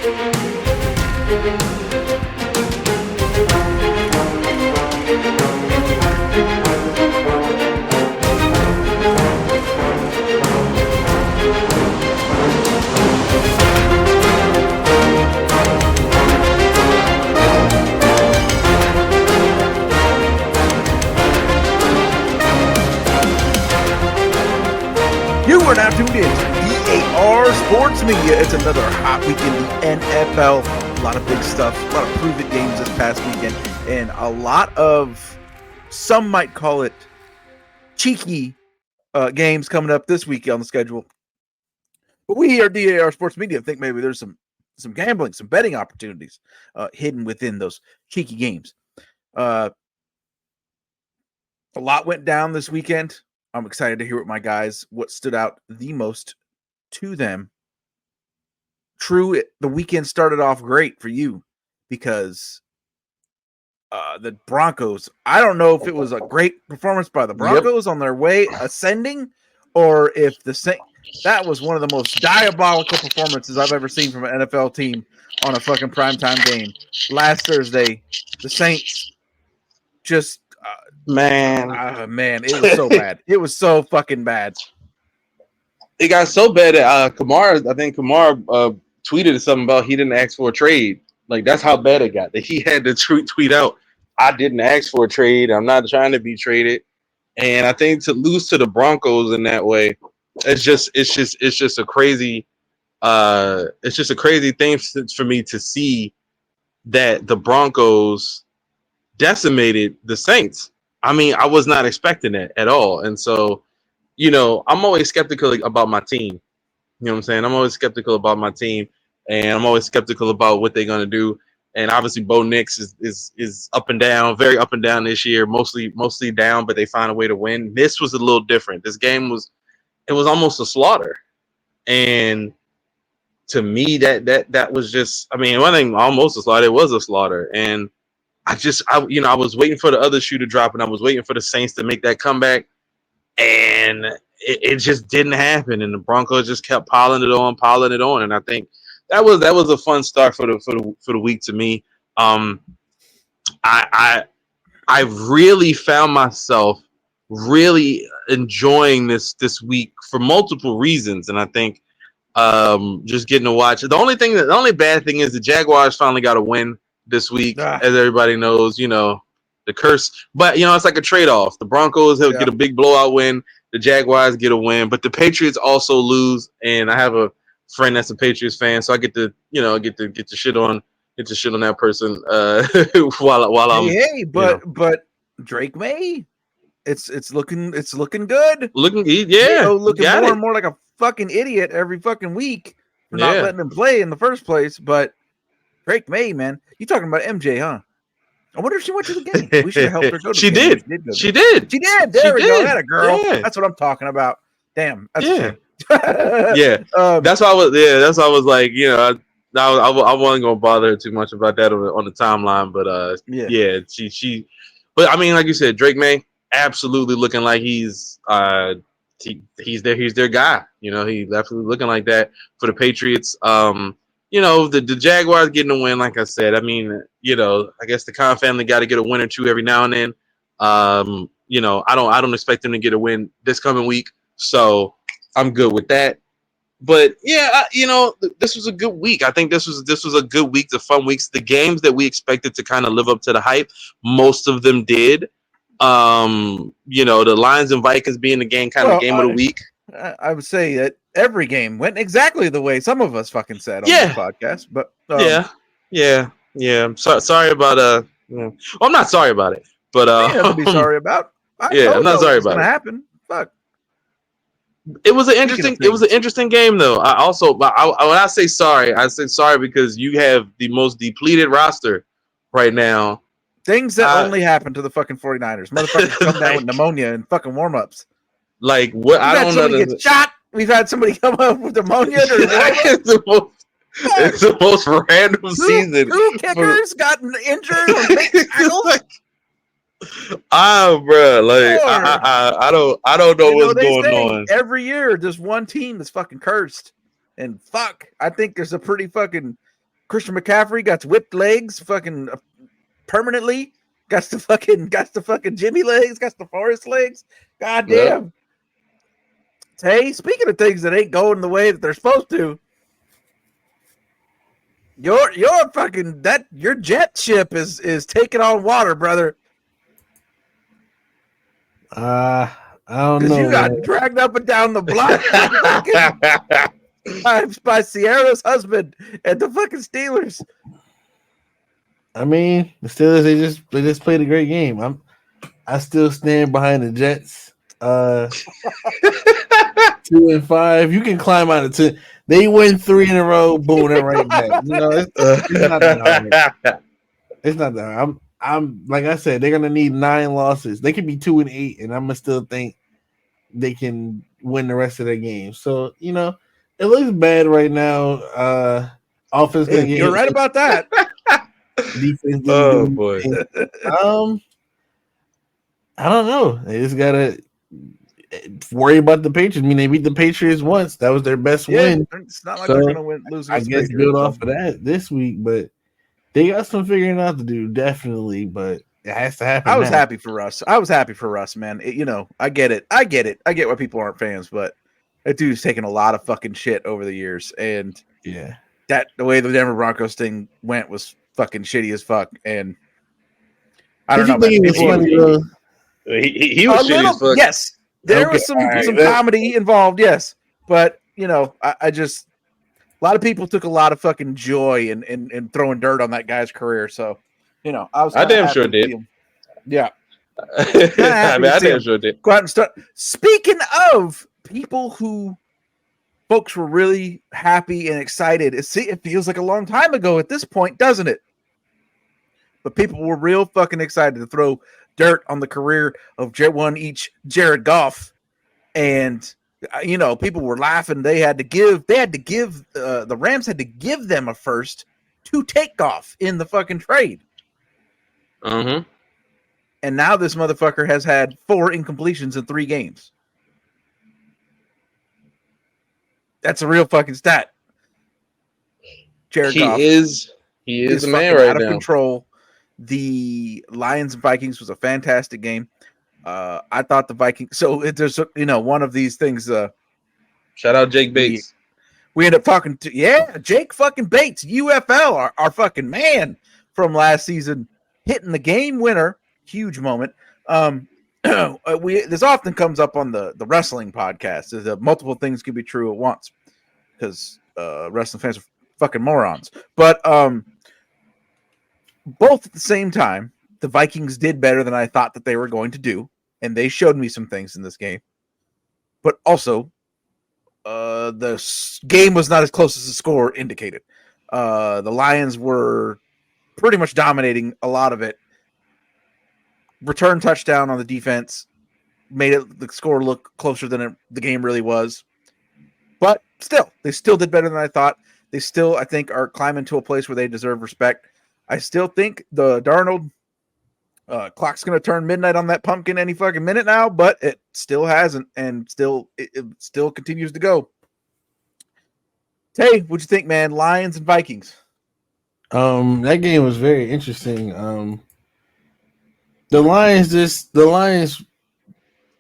You are now tuned in to DAR Sports Media. It's another hot week in the NFL. A lot of big stuff, a lot of prove-it games this past weekend, and a lot of, some might call it, cheeky games coming up this week on the schedule. But we here at DAR Sports Media think maybe there's some gambling, some betting opportunities hidden within those cheeky games. A lot went down this weekend. I'm excited to hear what stood out the most to them. True, the weekend started off great for you because the Broncos, I don't know if it was a great performance by the Broncos on their way ascending, or if the Saints, that was one of the most diabolical performances I've ever seen from an NFL team on a fucking primetime game. Last Thursday, the Saints just man, it was so bad. It was so fucking bad. It got so bad that Kamar tweeted something about he didn't ask for a trade. Like, that's how bad it got. That he had to tweet out, I didn't ask for a trade. I'm not trying to be traded. And I think to lose to the Broncos in that way, it's just a crazy thing for me to see that the Broncos decimated the Saints. I mean, I was not expecting that at all. And so, I'm always skeptical about my team. You know what I'm saying? I'm always skeptical about my team, and I'm always skeptical about what they're going to do. And obviously, Bo Nix is up and down, very up and down this year, mostly down, but they find a way to win. This was a little different. This game was almost a slaughter. And to me, that was just, I mean, one thing, almost a slaughter, it was a slaughter. And I was waiting for the other shoe to drop, and I was waiting for the Saints to make that comeback, and it just didn't happen. And the Broncos just kept piling it on. And I think that was a fun start for the week to me. I really found myself really enjoying this week for multiple reasons, and I think just getting to watch. The only bad thing is the Jaguars finally got a win this week, as everybody knows, the curse. But, it's like a trade-off. The Broncos get a big blowout win. The Jaguars get a win. But the Patriots also lose. And I have a friend that's a Patriots fan, so I get to shit on that person while I'm. But Drake May, it's looking good. Looking more and more like a fucking idiot every fucking week for not letting him play in the first place. But Drake May, man, you talking about MJ, huh? I wonder if she went to the game. We should have helped her go to the game. She did. There we go. That a girl. Yeah. That's what I'm talking about. Damn. That's That's why I was. Yeah, that's why I was like, I wasn't gonna bother her too much about that on the timeline. But she. But I mean, like you said, Drake May absolutely looking like he's their guy. He's absolutely looking like that for the Patriots. The Jaguars getting a win, like I said. I mean, I guess the Khan family got to get a win or two every now and then. I don't expect them to get a win this coming week, so I'm good with that. But this was a good week. I think this was a good week, the fun weeks. The games that we expected to kind of live up to the hype, most of them did. The Lions and Vikings being the game of the week. I would say that every game went exactly the way some of us fucking said on this podcast. But sorry about well, I'm not sorry about it, but to be sorry about. I'm not sorry about it. Happen. Fuck. It was an interesting game though. When I say sorry because you have the most depleted roster right now. Things that only happen to the fucking 49ers. Motherfuckers come down with pneumonia and fucking warm-ups. Like what? I don't know. Get shot. We've had somebody come up with pneumonia. It's the most random season. Two kickers got injured or made tackles. Bro, like I don't know what's going on. Every year, there's one team that's fucking cursed, and fuck, I think there's a pretty fucking Christian McCaffrey got whipped legs, fucking permanently. Got the fucking Jimmy legs. Got the Forrest legs. God damn. Yep. Hey, speaking of things that ain't going the way that they're supposed to, your jet ship is taking on water, brother. I don't know. You got dragged up and down the block by Sierra's husband and the fucking Steelers. I mean, the Steelers they just played a great game. I still stand behind the Jets. 2-5. You can climb out of 2. They win 3 in a row. Boom, they're right back. You know, it's not that hard. It's not that hard. I'm like I said, they're gonna need 9 losses. They could be 2-8, and I'm gonna still think they can win the rest of their games. So you know, it looks bad right now. Offense gonna get. You're right about that. Defense. Oh boy. I don't know. They just gotta worry about the Patriots. I mean, they beat the Patriots once. That was their best win. It's not like they're gonna lose. I guess build off of that this week, but they got some figuring out to do, definitely. But it has to happen. I was happy for Russ. Man. You know, I get it. I get why people aren't fans, but that dude's taken a lot of fucking shit over the years, and yeah, that the way the Denver Broncos thing went was fucking shitty as fuck. And I don't know. He was funny, he was shitty as fuck. Yes, there was some comedy involved. Yes, but you know, I just. A lot of people took a lot of fucking joy in throwing dirt on that guy's career. So, you know, I damn sure did. Yeah. I damn sure did. Go out and start. Speaking of people who folks were really happy and excited, it feels like a long time ago at this point, doesn't it? But people were real fucking excited to throw dirt on the career of Jared Goff. And you know, people were laughing. The Rams had to give them a first to take Goff in the fucking trade. And now this motherfucker has had 4 incompletions in 3 games. That's a real fucking stat. Jared Goff is a man right out now. Of control. The Lions and Vikings was a fantastic game. I thought the Vikings. So there's one of these things. Shout out Jake Bates. We end up talking to Jake fucking Bates, UFL, our fucking man from last season, hitting the game winner, huge moment. This often comes up on the wrestling podcast. That multiple things can be true at once because wrestling fans are fucking morons. But both at the same time, the Vikings did better than I thought that they were going to do. And they showed me some things in this game. But also, the game was not as close as the score indicated. The Lions were pretty much dominating a lot of it. Return touchdown on the defense made the score look closer than the game really was. But still, they still did better than I thought. They still, I think, are climbing to a place where they deserve respect. I still think the Darnold clock's going to turn midnight on that pumpkin any fucking minute now, but it still hasn't, and it still continues to go. Tay, what'd you think, man? Lions and Vikings. That game was very interesting. The Lions,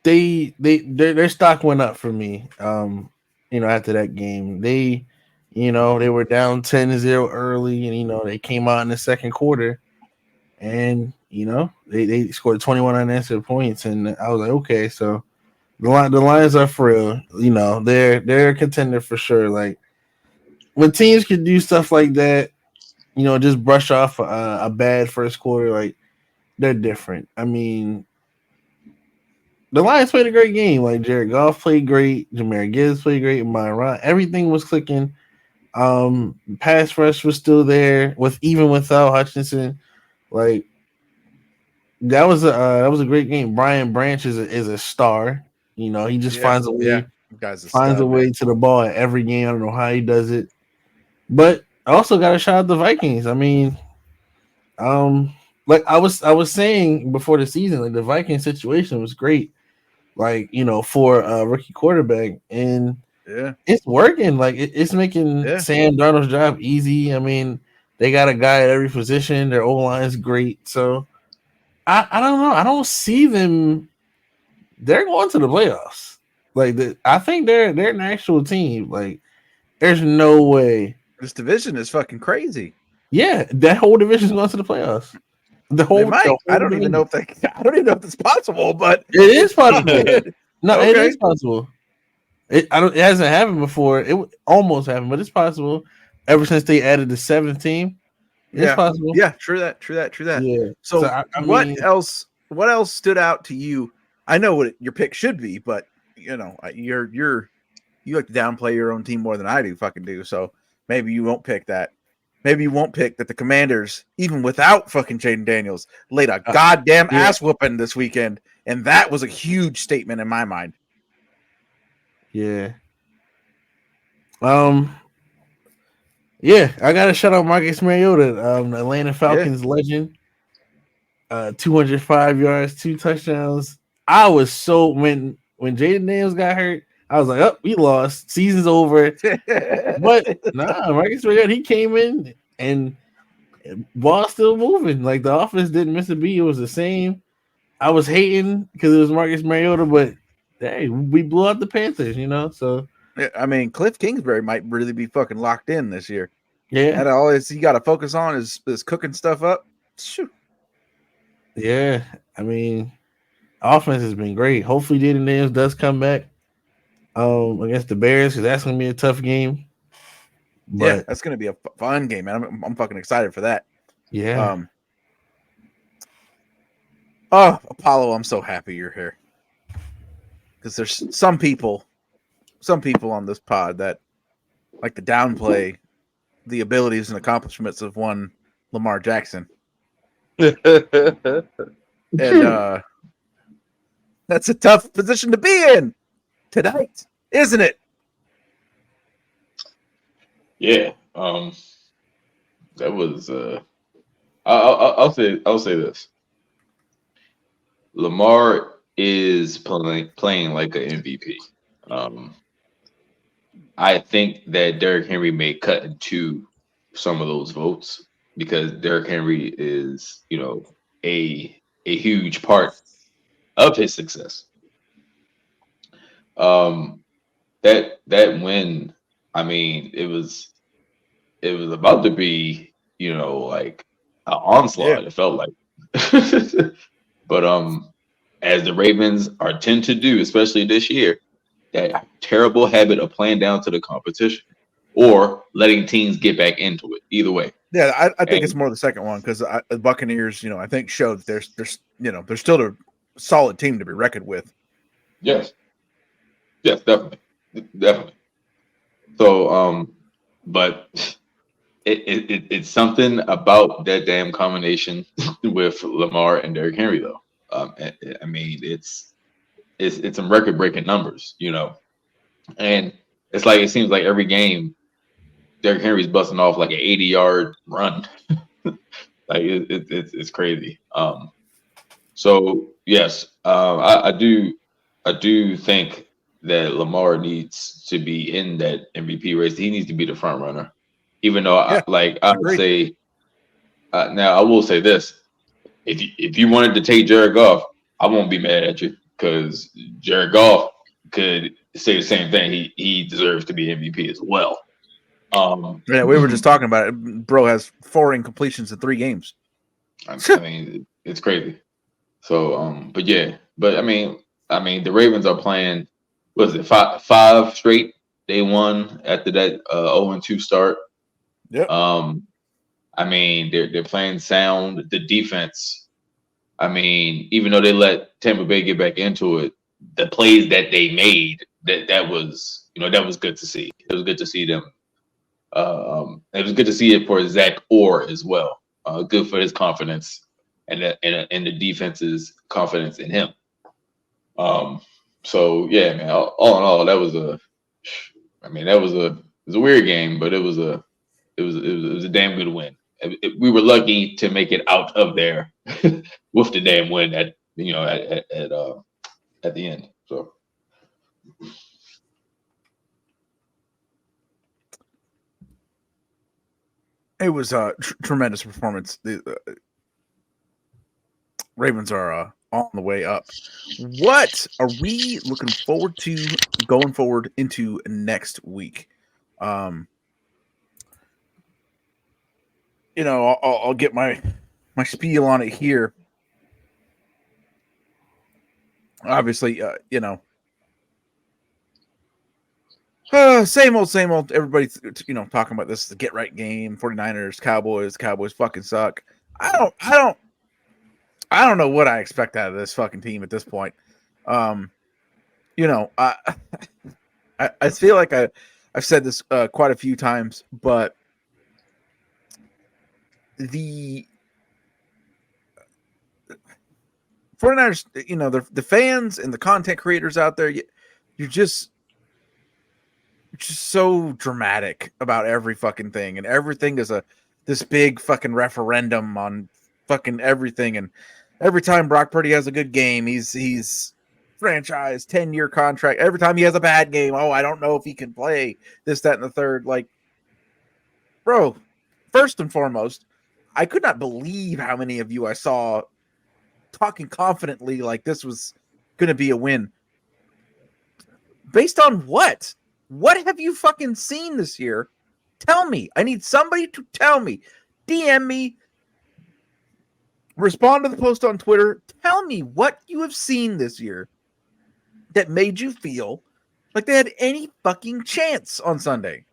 their stock went up for me. After that game, they were down 10-0 early, and they came out in the second quarter, and they scored 21 unanswered points, and I was like, okay, so the Lions are for real. They're a contender for sure. Like when teams can do stuff like that, just brush off a bad first quarter, like they're different. I mean, the Lions played a great game. Like Jared Goff played great, Jahmyr Gibbs played great, Myron, everything was clicking. Pass rush was still there even without Hutchinson. Like that was a great game. Brian Branch is a star. He just finds a way. Yeah. Finds a way to the ball at every game. I don't know how he does it. But I also got to shout out the Vikings. I mean, like I was saying before the season, like the Vikings situation was great. Like, for a rookie quarterback, and it's working. Like it's making Sam Darnold's job easy. I mean, They got a guy at every position. Their O line is great. So I don't know. I don't see them. They're going to the playoffs. Like I think they're an actual team. Like there's no way. This division is fucking crazy. Yeah, that whole division's going to the playoffs. The They whole might. I don't even division. know if they. I don't even know if it's possible, but It is possible. it No, it Okay. is possible. It hasn't happened before. It almost happened, but it's possible. Ever since they added the 7th team, it's possible. Yeah, true that. Yeah. So, I what mean, else? What else stood out to you? I know what your pick should be, but you know, you like to downplay your own team more than I do. Fucking do. So maybe you won't pick that. Maybe you won't pick that the Commanders, even without fucking Jaden Daniels, laid a goddamn ass whooping this weekend, and that was a huge statement in my mind. Yeah. Yeah, I gotta shout out Marcus Mariota, the Atlanta Falcons legend. 205 yards, 2 touchdowns. I was so when Jaden Daniels got hurt, I was like, "Oh, we lost. Season's over." But nah, Marcus Mariota, he came in and ball still moving. Like the offense didn't miss a beat. It was the same. I was hating because it was Marcus Mariota, but hey, we blew out the Panthers, you know. So I mean, Cliff Kingsbury might really be fucking locked in this year. yeah, And all he got to focus on is cooking stuff up. Shoot. Yeah, I mean, offense has been great. Hopefully, Jaden Daniels does come back against the Bears because that's gonna be a tough game. But Yeah, that's gonna be a fun game, man. I'm fucking excited for that. yeah, Oh, Apollo, I'm so happy you're here because there's some people on this pod that like to downplay the abilities and accomplishments of one Lamar Jackson, and that's a tough position to be in tonight, isn't it? Yeah. That was I'll say this. Lamar is playing like an MVP. I think that Derrick Henry may cut into some of those votes because Derrick Henry is, a huge part of his success. That win, I mean, it was about to be, like an onslaught. Yeah. It felt like, but as the Ravens are tend to do, especially this year, that terrible habit of playing down to the competition or letting teams get back into it. Either way. Yeah, I think it's more the second one because the Buccaneers, I think showed that they're still a solid team to be reckoned with. Yes, definitely. So, but it's something about that damn combination with Lamar and Derrick Henry, though. I mean, it's some record breaking numbers, and it's like it seems like every game, Derrick Henry's busting off like an 80-yard run. Like it's crazy. So yes, I do think that Lamar needs to be in that MVP race. He needs to be the front runner, even though I would say. Now I will say this: if you wanted to take Jared Goff, I won't be mad at you because Jared Goff could say the same thing. He deserves to be MVP as well. Yeah, we were just talking about it. Bro has 4 incompletions in 3 games. I mean, it's crazy. So, but I mean, the Ravens are playing. What is it? Five straight. They won after that 0-2 start. Yep. I mean, they're playing sound. The defense. I mean, even though they let Tampa Bay get back into it, the plays that they made that was that was good to see. It was good to see them. It was good to see it for Zach Orr as well. Good for his confidence and the defense's confidence in him. So yeah, man. All in all, that was it was a weird game, but it was a damn good win. We were lucky to make it out of there with the damn win at the end. So. It was a tremendous performance. The Ravens are on the way up. What are we looking forward to going forward into next week? I'll get my spiel on it here. Obviously, same old. Everybody's, talking about this, the get right game, 49ers, Cowboys fucking suck. I don't know what I expect out of this fucking team at this point. I feel like I've said this quite a few times, but the 49ers, the fans and the content creators out there, you're just so dramatic about every fucking thing, and everything is this big fucking referendum on fucking everything. And every time Brock Purdy has a good game, he's franchise 10-year contract. Every time he has a bad game, I don't know if he can play this, that, and the third. Like, bro, first and foremost, I could not believe how many of you I saw talking confidently like this was going to be a win. Based on what? What have you fucking seen this year? Tell me. I need somebody to tell me. DM me. Respond to the post on Twitter. Tell me what you have seen this year that made you feel like they had any fucking chance on Sunday.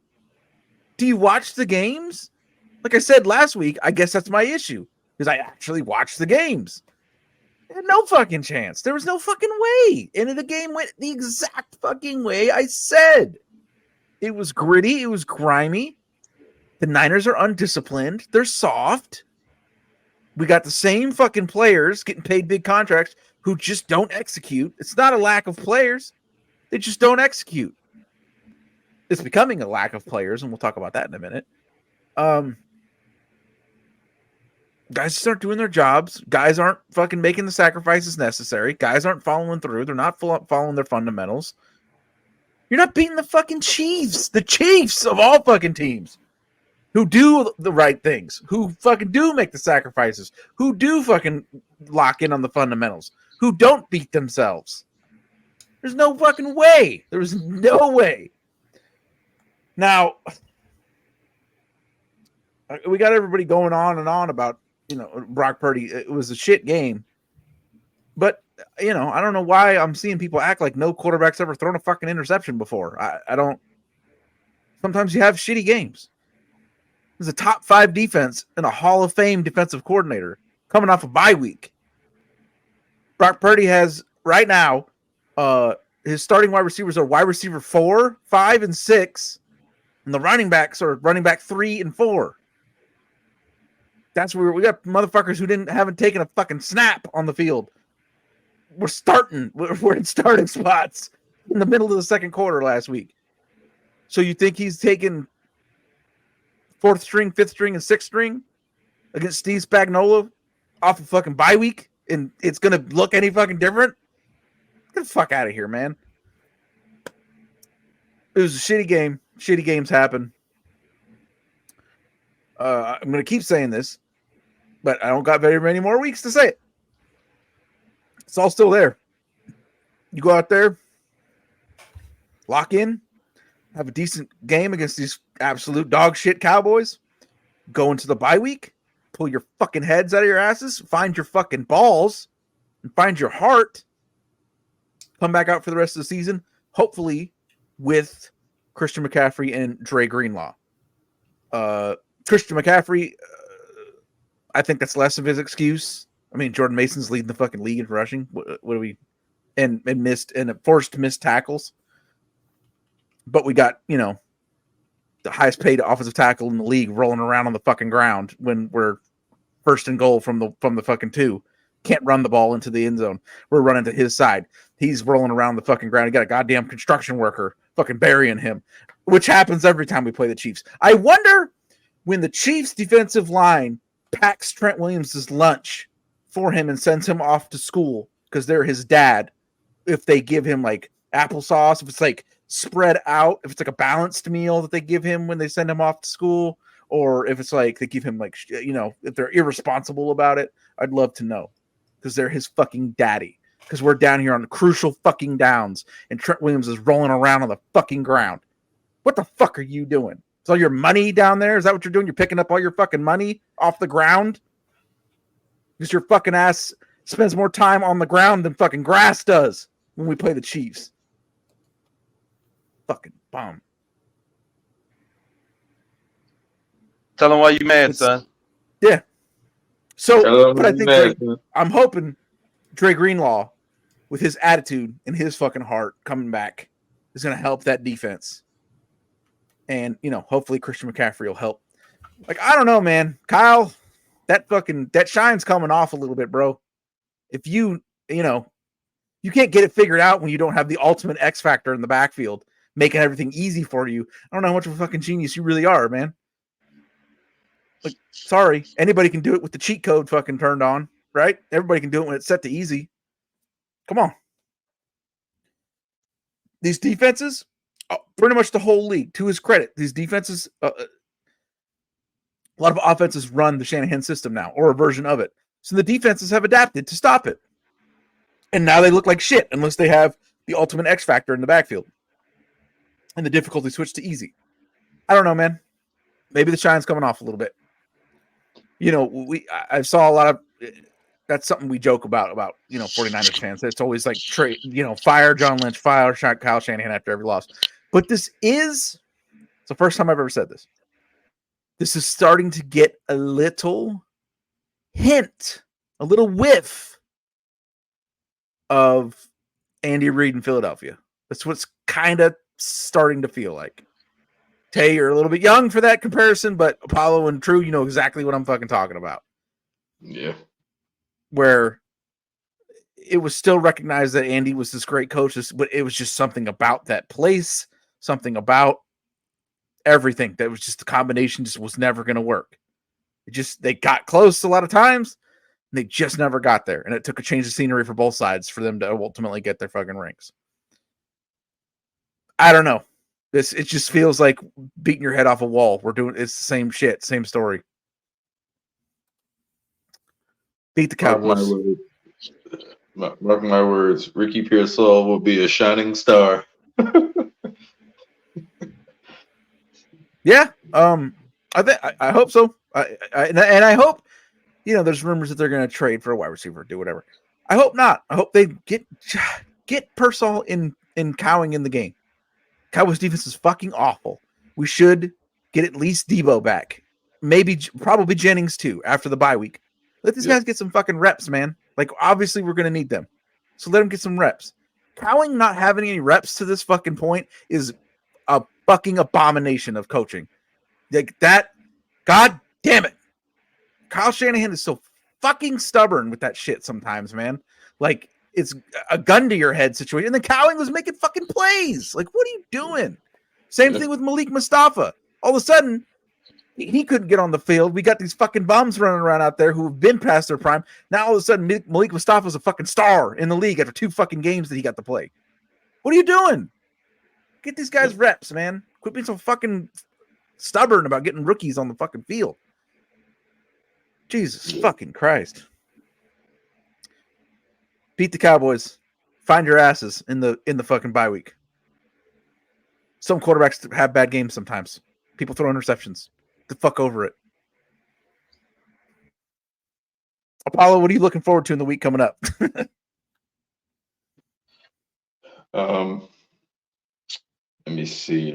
Do you watch the games? Like I said last week, I guess that's my issue, because I actually watched the games. They had no fucking chance. There was no fucking way. And the game went the exact fucking way I said. It was gritty. It was grimy. The Niners are undisciplined. They're soft. We got the same fucking players getting paid big contracts who just don't execute. It's not a lack of players. They just don't execute. It's becoming a lack of players, and we'll talk about that in a minute. Guys just aren't doing their jobs. Guys aren't fucking making the sacrifices necessary. Guys aren't following through. They're not following their fundamentals. You're not beating the fucking Chiefs. The Chiefs of all fucking teams who do the right things, who fucking do make the sacrifices, who do fucking lock in on the fundamentals, who don't beat themselves. There's no fucking way. There's no way. Now, we got everybody going on and on about, Brock Purdy. It was a shit game. But, I don't know why I'm seeing people act like no quarterback's ever thrown a fucking interception before. I don't. Sometimes you have shitty games. There's a top 5 defense and a Hall of Fame defensive coordinator coming off a bye week. Brock Purdy has, right now, his starting wide receivers are wide receiver 4, 5, and 6. And the running backs are running back 3 and 4. That's where we got motherfuckers who haven't taken a fucking snap on the field. We're in starting spots in the middle of the second quarter last week. So you think he's taking 4th string, 5th string, and 6th string against Steve Spagnuolo off a fucking bye week, and it's going to look any fucking different? Get the fuck out of here, man. It was a shitty game. Shitty games happen. I'm going to keep saying this, but I don't got very many more weeks to say it. It's all still there. You go out there, lock in, have a decent game against these absolute dog shit Cowboys, go into the bye week, pull your fucking heads out of your asses, find your fucking balls, and find your heart, come back out for the rest of the season, hopefully with Christian McCaffrey and Dre Greenlaw. Christian McCaffrey, I think that's less of his excuse. I mean, Jordan Mason's leading the fucking league in rushing. What do we and forced missed tackles? But we got, the highest paid offensive tackle in the league rolling around on the fucking ground when we're first and goal from the fucking 2. Can't run the ball into the end zone. We're running to his side. He's rolling around the fucking ground. You got a goddamn construction worker fucking burying him, which happens every time we play the Chiefs. I wonder when the Chiefs defensive line packs Trent Williams' lunch for him and sends him off to school because they're his dad, if they give him like applesauce, if it's like spread out, if it's like a balanced meal that they give him when they send him off to school, or if it's like they give him like, you know, if they're irresponsible about it, I'd love to know, because they're his fucking daddy. Because we're down here on the crucial fucking downs, and Trent Williams is rolling around on the fucking ground. What the fuck are you doing? Is all your money down there? Is that what you're doing? You're picking up all your fucking money off the ground? Because your fucking ass spends more time on the ground than fucking grass does when we play the Chiefs. Fucking bum. Tell him why you mad, son. Yeah. So, but I think mad, I'm hoping Dre Greenlaw, with his attitude and his fucking heart coming back, is going to help that defense. And, you know, hopefully Christian McCaffrey will help. Like, I don't know, man. Kyle, that shine's coming off a little bit, bro. If you know, you can't get it figured out when you don't have the ultimate X factor in the backfield, making everything easy for you. I don't know how much of a fucking genius you really are, man. Like, sorry, anybody can do it with the cheat code fucking turned on, right? Everybody can do it when it's set to easy. Come on. These defenses, pretty much the whole league, to his credit, these defenses, a lot of offenses run the Shanahan system now, or a version of it. So the defenses have adapted to stop it. And now they look like shit unless they have the ultimate X factor in the backfield. And the difficulty switched to easy. I don't know, man. Maybe the shine's coming off a little bit. You know, I saw a lot of, that's something we joke about, you know, 49ers fans. It's always like, fire John Lynch, fire Kyle Shanahan after every loss. But this is, it's the first time I've ever said this. This is starting to get a little hint, a little whiff of Andy Reid in Philadelphia. That's what's kind of starting to feel like. Tay, you're a little bit young for that comparison, but Apollo and True, you know exactly what I'm fucking talking about. Yeah. Where it was still recognized that Andy was this great coach, but it was just something about that place, something about everything that was just the combination just was never going to work. They got close a lot of times, and they just never got there. And it took a change of scenery for both sides for them to ultimately get their fucking rings. I don't know. It just feels like beating your head off a wall. It's the same shit, same story. Beat the Cowboys. Mark my words. Ricky Pearsall will be a shining star. Yeah. I hope so. I hope, you know, there's rumors that they're going to trade for a wide receiver, do whatever. I hope not. I hope they get Pearsall in Cowing in the game. Cowboys defense is fucking awful. We should get at least Debo back. Probably Jennings too after the bye week. Let these guys get some fucking reps, man. Like, obviously we're going to need them. So let them get some reps. Cowing not having any reps to this fucking point is a fucking abomination of coaching. Like that, God damn it. Kyle Shanahan is so fucking stubborn with that shit sometimes, man. Like, it's a gun to your head situation. And then Cowing was making fucking plays. Like, what are you doing? Same thing with Malik Mustafa. All of a sudden, he couldn't get on the field. We got these fucking bums running around out there who have been past their prime. Now, all of a sudden, Malik Mustafa's a fucking star in the league after 2 fucking games that he got to play. What are you doing? Get these guys reps, man. Quit being so fucking stubborn about getting rookies on the fucking field. Jesus fucking Christ. Beat the Cowboys. Find your asses in the fucking bye week. Some quarterbacks have bad games sometimes. People throw interceptions. The fuck over it. Apollo, what are you looking forward to in the week coming up? Let me see.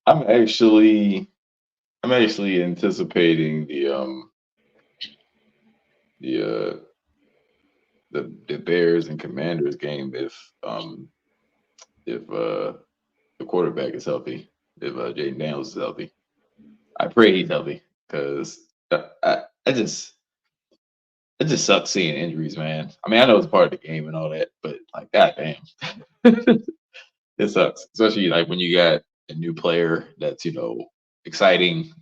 I'm actually anticipating the Bears and Commanders game if the quarterback is healthy, if Jaden Daniels is healthy. I pray he's healthy because it just sucks seeing injuries, man. I mean, I know it's part of the game and all that, but like, goddamn, it sucks, especially like when you got a new player that's, you know, exciting,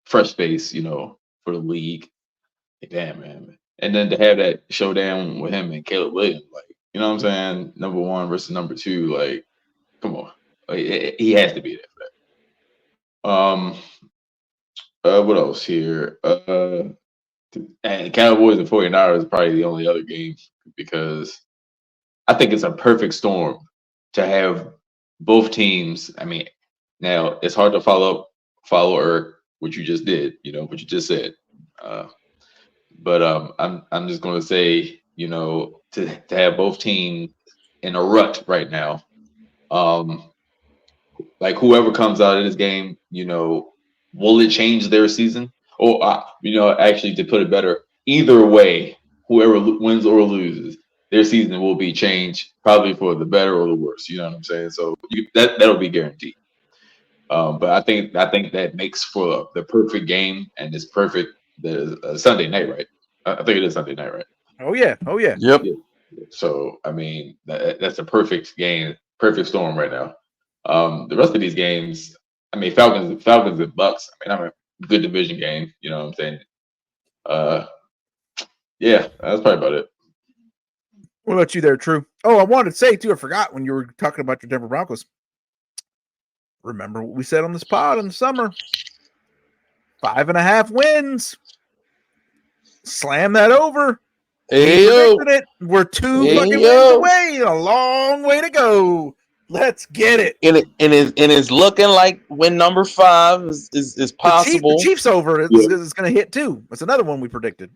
fresh face, you know, for the league. Like, damn, man. And then to have that showdown with him and Caleb Williams, like, you know what I'm saying? Number 1 versus number 2, like, come on. Like, he has to be there for that. Um, what else here? And Cowboys and 49ers is probably the only other game because I think it's a perfect storm to have both teams. I mean, now it's hard to follow Eric, what you just did, what you just said. But I'm just going to say, to have both teams in a rut right now. Like whoever comes out of this game, will it change their season? Or actually, to put it better, either way, whoever wins or loses, their season will be changed, probably for the better or the worse. You know what I'm saying? So that'll be guaranteed. But I think that makes for the perfect game, and it's perfect. The Sunday night, right? I think it is Sunday night, right? Oh yeah. Yep. Yeah. So I mean, that's a perfect game, perfect storm right now. The rest of these games, I mean, Falcons and Bucks. I mean, I'm a good division game. You know what I'm saying? Uh, yeah, that's probably about it. What about you there, True? Oh, I wanted to say too, I forgot when you were talking about your Denver Broncos. Remember what we said on this pod in the summer? 5.5 wins. Slam that over. Hey, We yo. predicted it. We're 2 Hey, fucking yo. wins away. A long way to go. Let's get it. And it's looking like win number 5 is possible. The Chiefs over. Yeah. It's going to hit 2. That's another one we predicted.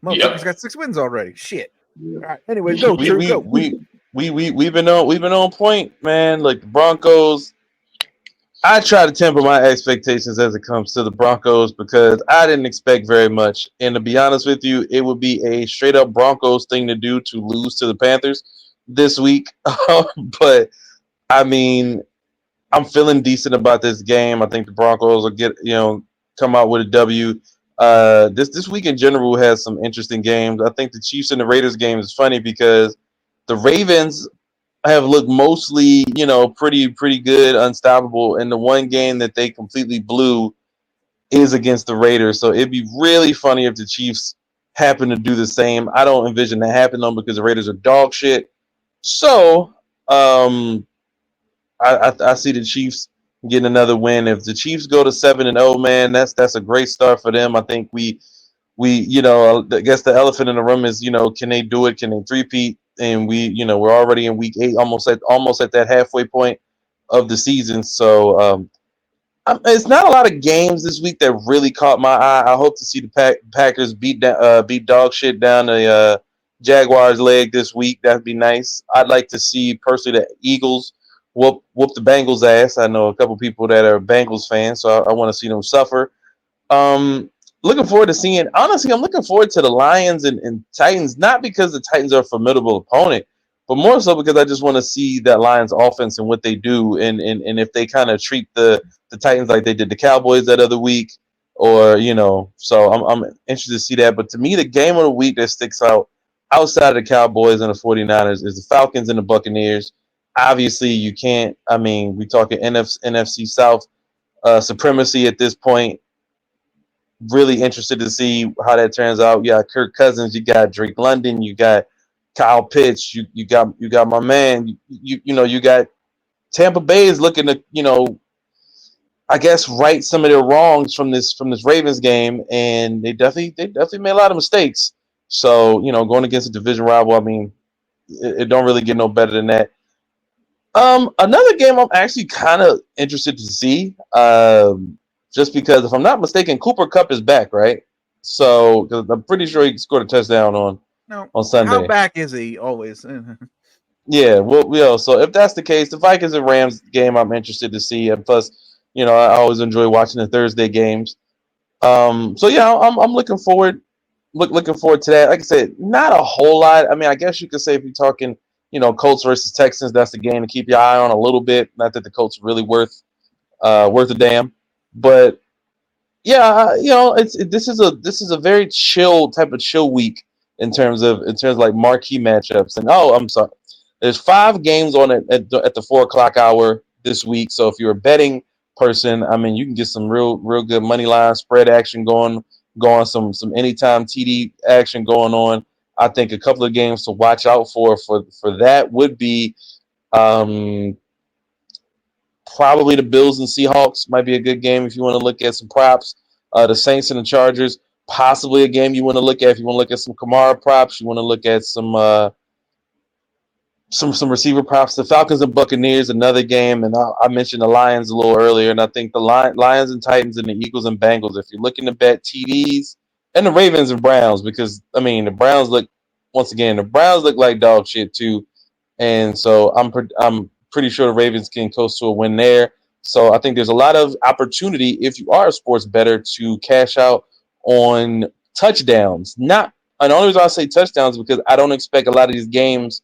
Motherfuckers Yep. got 6 wins already. Shit. Yeah. All right. Anyways, go, we, True. we, Go. we've been on point, man. Like the Broncos, I try to temper my expectations as it comes to the Broncos because I didn't expect very much. And to be honest with you, it would be a straight up Broncos thing to do to lose to the Panthers this week. But I mean, I'm feeling decent about this game. I think the Broncos will come out with a W. This week in general has some interesting games. I think the Chiefs and the Raiders game is funny because the Ravens have looked mostly, pretty good, unstoppable. And the one game that they completely blew is against the Raiders. So it'd be really funny if the Chiefs happen to do the same. I don't envision that happening because the Raiders are dog shit. So I see the Chiefs getting another win. If the Chiefs go to 7-0, man, that's a great start for them. I think we I guess the elephant in the room is, can they do it? Can they three-peat? And we're already in week 8, almost at that halfway point of the season. So it's not a lot of games this week that really caught my eye. I hope to see the Packers beat dog shit down the Jaguars leg this week. That'd be nice. I'd like to see personally the Eagles whoop the Bengals ass. I know a couple people that are Bengals fans, so I want to see them suffer. Um, Looking forward to seeing. Honestly, I'm looking forward to the Lions and Titans, not because the Titans are a formidable opponent, but more so because I just want to see that Lions offense and what they do, and if they kind of treat the Titans like they did the Cowboys that other week, or So I'm interested to see that. But to me, the game of the week that sticks out outside of the Cowboys and the 49ers is the Falcons and the Buccaneers. Obviously, you can't. I mean, we talking NFC South supremacy at this point. Really interested to see how that turns out. You got Kirk Cousins, you got Drake London, you got Kyle Pitts, you got my man. You got Tampa Bay is looking to I guess right some of their wrongs from this Ravens game, and they definitely made a lot of mistakes. So going against a division rival, I mean, it don't really get no better than that. Another game I'm actually kind of interested to see. Just because if I'm not mistaken, Cooper Kupp is back, right? So cause I'm pretty sure he scored a touchdown on Sunday. How back is he always? Yeah, well, so if that's the case, the Vikings and Rams game I'm interested to see, and plus, I always enjoy watching the Thursday games. So yeah, I'm looking forward to that. Like I said, not a whole lot. I mean, I guess you could say if you're talking, Colts versus Texans, that's the game to keep your eye on a little bit. Not that the Colts are really worth a damn, but yeah, this is a very chill week in terms of like marquee matchups. And I'm sorry, there's 5 games on it at the 4 o'clock hour this week. So if you're a betting person, I mean, you can get some real good money line spread action going some anytime TD action going on. I think a couple of games to watch out for that would be Probably the Bills and Seahawks might be a good game if you want to look at some props. The Saints and the Chargers, possibly a game you want to look at if you want to look at some Kamara props. You want to look at some receiver props. The Falcons and Buccaneers, another game, and I mentioned the Lions a little earlier, and I think the Lions and Titans and the Eagles and Bengals. If you're looking to bet TDs and the Ravens and Browns, because I mean the Browns look like dog shit too, and so I'm pretty sure the Ravens can coast to a win there. So I think there's a lot of opportunity if you are a sports bettor to cash out on touchdowns. Not, and the only reason I say touchdowns is because I don't expect a lot of these games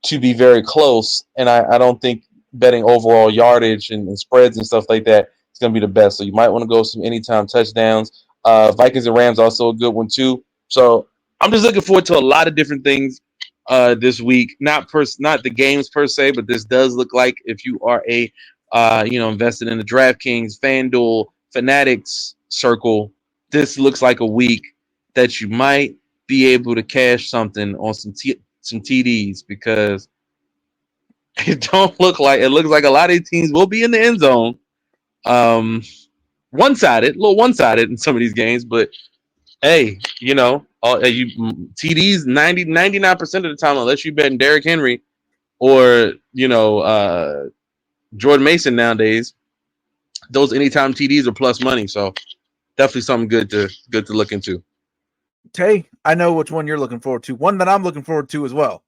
to be very close, and I don't think betting overall yardage and spreads and stuff like that is going to be the best. So you might want to go some anytime touchdowns. Vikings and Rams also a good one too. So I'm just looking forward to a lot of different things this week. Not the games per se, but this does look like if you are a invested in the DraftKings, FanDuel, Fanatics circle, this looks like a week that you might be able to cash something on some TDs, because it looks like a lot of these teams will be in the end zone. One-sided in some of these games, but hey, TDs 99% of the time, unless you bet Derrick Henry or Jordan Mason nowadays, those anytime TDs are plus money. So definitely something good to look into. Tay, I know which one you're looking forward to. One that I'm looking forward to as well.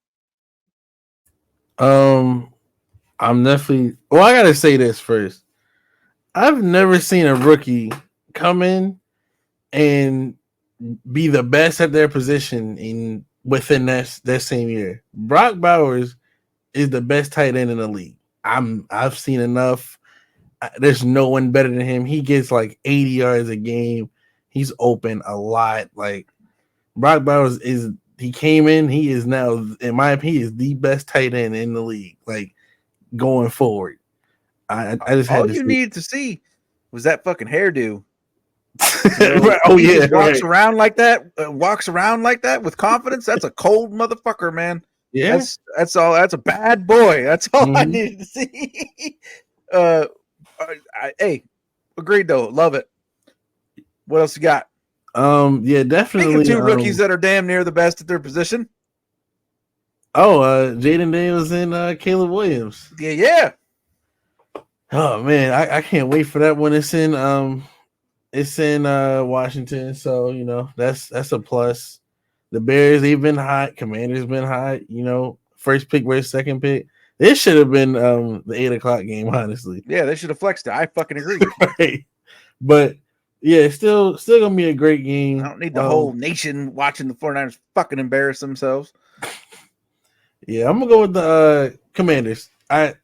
I'm definitely. Well, I gotta say this first. I've never seen a rookie come in and be the best at their position within that same year. Brock Bowers is the best tight end in the league. I've seen enough. There's no one better than him. He gets like 80 yards a game. He's open a lot. Like Brock Bowers he came in. He is now, in my opinion, he is the best tight end in the league. Like going forward, I just had all to you see. needed to see was that fucking hairdo. Right. Oh he yeah, just walks around like that with confidence. That's a cold motherfucker, man. Yeah, that's all. That's a bad boy. That's all I Mhm. needed to see. Hey, agreed though. Love it. What else you got? Yeah, Think definitely. of two rookies that are damn near the best at their position. Jaden Daniels and Caleb Williams. Yeah. Oh man, I can't wait for that one. It's in Washington, so that's a plus. The Bears, they've been hot. Commanders been hot. First pick versus second pick. This should have been the 8:00 game, honestly. Yeah, they should have flexed it. I fucking agree. Right. But yeah, it's still gonna be a great game. I don't need the whole nation watching the 49ers fucking embarrass themselves. Yeah, I'm gonna go with the Commanders. I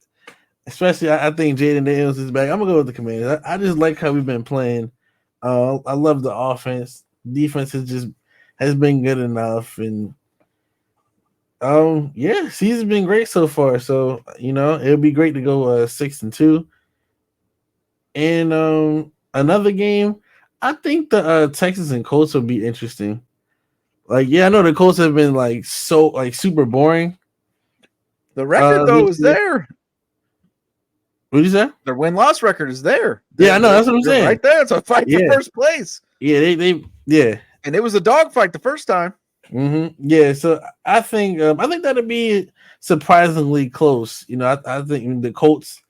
think Jaden Daniels is back. I'm gonna go with the Commanders. I just like how we've been playing. I love the offense. Defense has been good enough, and season's been great so far. So it'll be great to go 6-2. And another game, I think the Texans and Colts will be interesting. Like, yeah, I know the Colts have been like super boring. The record though is there. What did you say? Their win-loss record is there. I know. That's what I'm saying. Right there. It's a fight for first place. Yeah, they And it was a dogfight the first time. Mm-hmm. Yeah, so I think that'll be surprisingly close. I think the Colts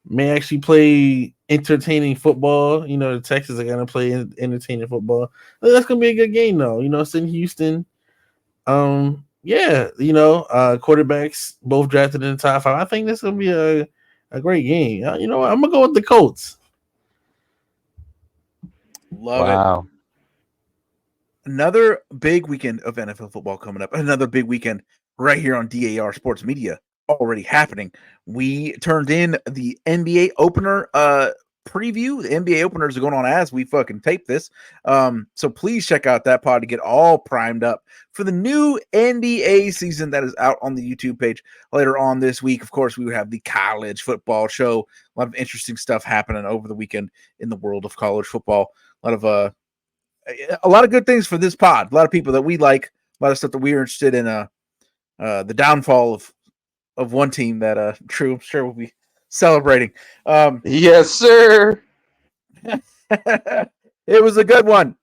may actually play entertaining football. The Texans are gonna play entertaining football. That's gonna be a good game, though. It's in Houston. Quarterbacks both drafted in the top 5. I think this is gonna be a great game. I'm gonna go with the Colts. Love it. Another big weekend of NFL football coming up. Another big weekend right here on DAR Sports Media already happening. We turned in the NBA opener preview. The NBA openers are going on as we fucking tape this. So please check out that pod to get all primed up for the new NBA season that is out on the YouTube page later on this week. Of course, we would have the college football show. A lot of interesting stuff happening over the weekend in the world of college football. A lot of good things for this pod. A lot of people that we like. A lot of stuff that we are interested in. The downfall of one team that True, I'm sure, will be celebrating. Yes, sir. It was a good one.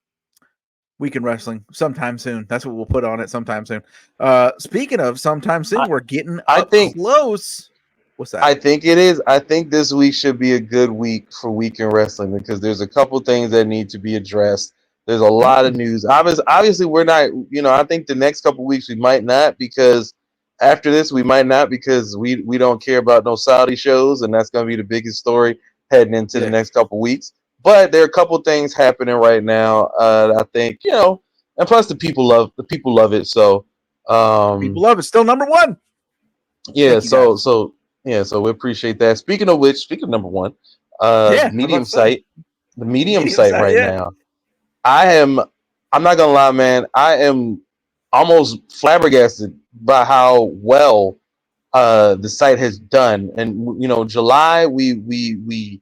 Weekend Wrestling sometime soon. That's what we'll put on it sometime soon. Speaking of sometime soon, we're getting I up think- close. What's that? I think it is. I think this week should be a good week for Weekend Wrestling because there's a couple things that need to be addressed. There's a lot of news. Obviously, we're not. I think the next couple weeks we might not because after this we might not because we don't care about no Saudi shows and that's going to be the biggest story heading into the next couple weeks. But there are a couple things happening right now. I think and plus the people love it. So People love it. Still number one. yeah. Thank you, guys. So we appreciate that. Speaking of number one, medium say. site, the medium Medium site site, right yeah. now. I'm not gonna lie, man. I am almost flabbergasted by how well the site has done. And July we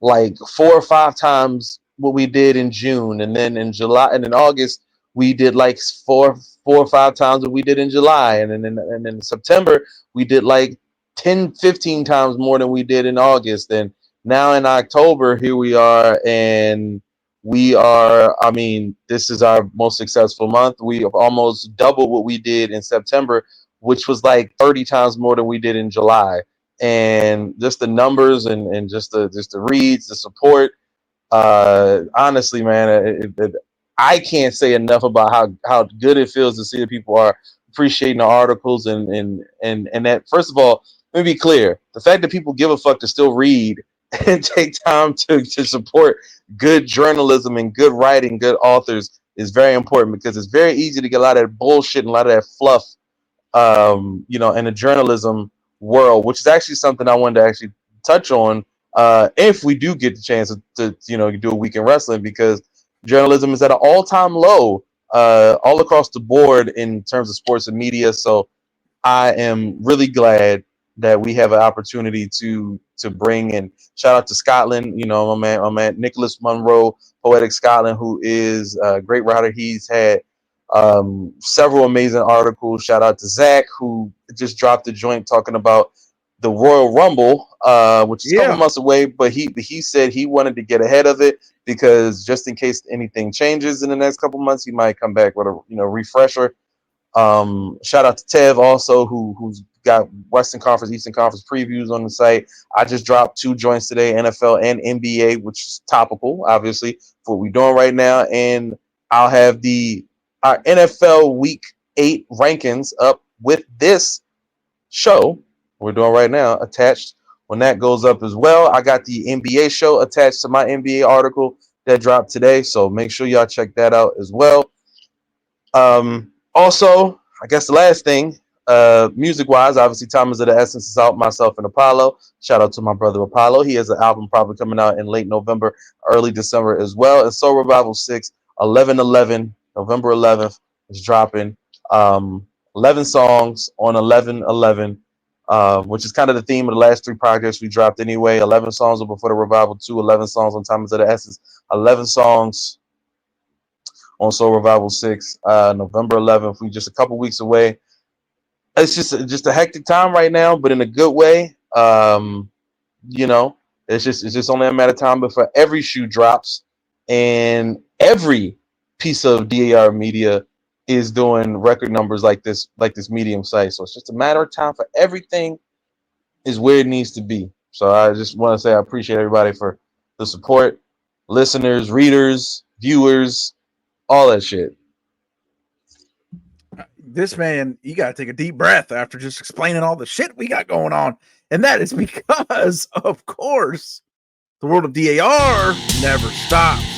like 4 or 5 times what we did in June, and then in July and in August we did like 4 or 5 times what we did in July, and then in September we did like 10, 15 times more than we did in August, and now in October here we are, and we are. I mean, this is our most successful month. We have almost doubled what we did in September, which was like 30 times more than we did in July, and just the numbers and just the reads, the support. Honestly, man, I can't say enough about how good it feels to see that people are appreciating the articles and that. First of all, let me be clear: the fact that people give a fuck to still read and take time to support good journalism and good writing, good authors is very important because it's very easy to get a lot of that bullshit and a lot of that fluff in the journalism world, which is actually something I wanted to actually touch on if we do get the chance to do a weekend wrestling, because journalism is at an all-time low all across the board in terms of sports and media. So I am really glad that we have an opportunity to bring in. Shout out to Scotland, my man Nicholas Monroe, Poetic Scotland, who is a great writer. He's had several amazing articles. Shout out to Zach, who just dropped a joint talking about the Royal Rumble, which is a couple months away, but he said he wanted to get ahead of it because just in case anything changes in the next couple months, he might come back with a refresher. Shout out to Tev also, who's got Western Conference, Eastern Conference previews on the site. I just dropped 2 joints today, NFL and NBA, which is topical, obviously, for what we're doing right now. And I'll have our NFL Week 8 rankings up with this show we're doing right now attached when that goes up as well. I got the NBA show attached to my NBA article that dropped today, so make sure y'all check that out as well. Also, I guess the last thing, music-wise, obviously, Time is of the Essence is out, myself and Apollo. Shout out to my brother Apollo. He has an album probably coming out in late November, early December as well. And Soul Revival 6, 11/11, November 11th is dropping. 11 songs on 11/11, which is kind of the theme of the last 3 projects we dropped anyway. 11 songs before the Revival 2, 11 songs on Time is of the Essence, 11 songs on Soul Revival 6, November 11th. We just a couple weeks away. It's just a hectic time right now, but in a good way. It's just only a matter of time before every shoe drops, and every piece of DAR media is doing record numbers like this medium site. So it's just a matter of time for everything is where it needs to be. So I just want to say I appreciate everybody for the support, listeners, readers, viewers, all that shit. This man, you got to take a deep breath after just explaining all the shit we got going on. And that is because, of course, the world of DAR never stops.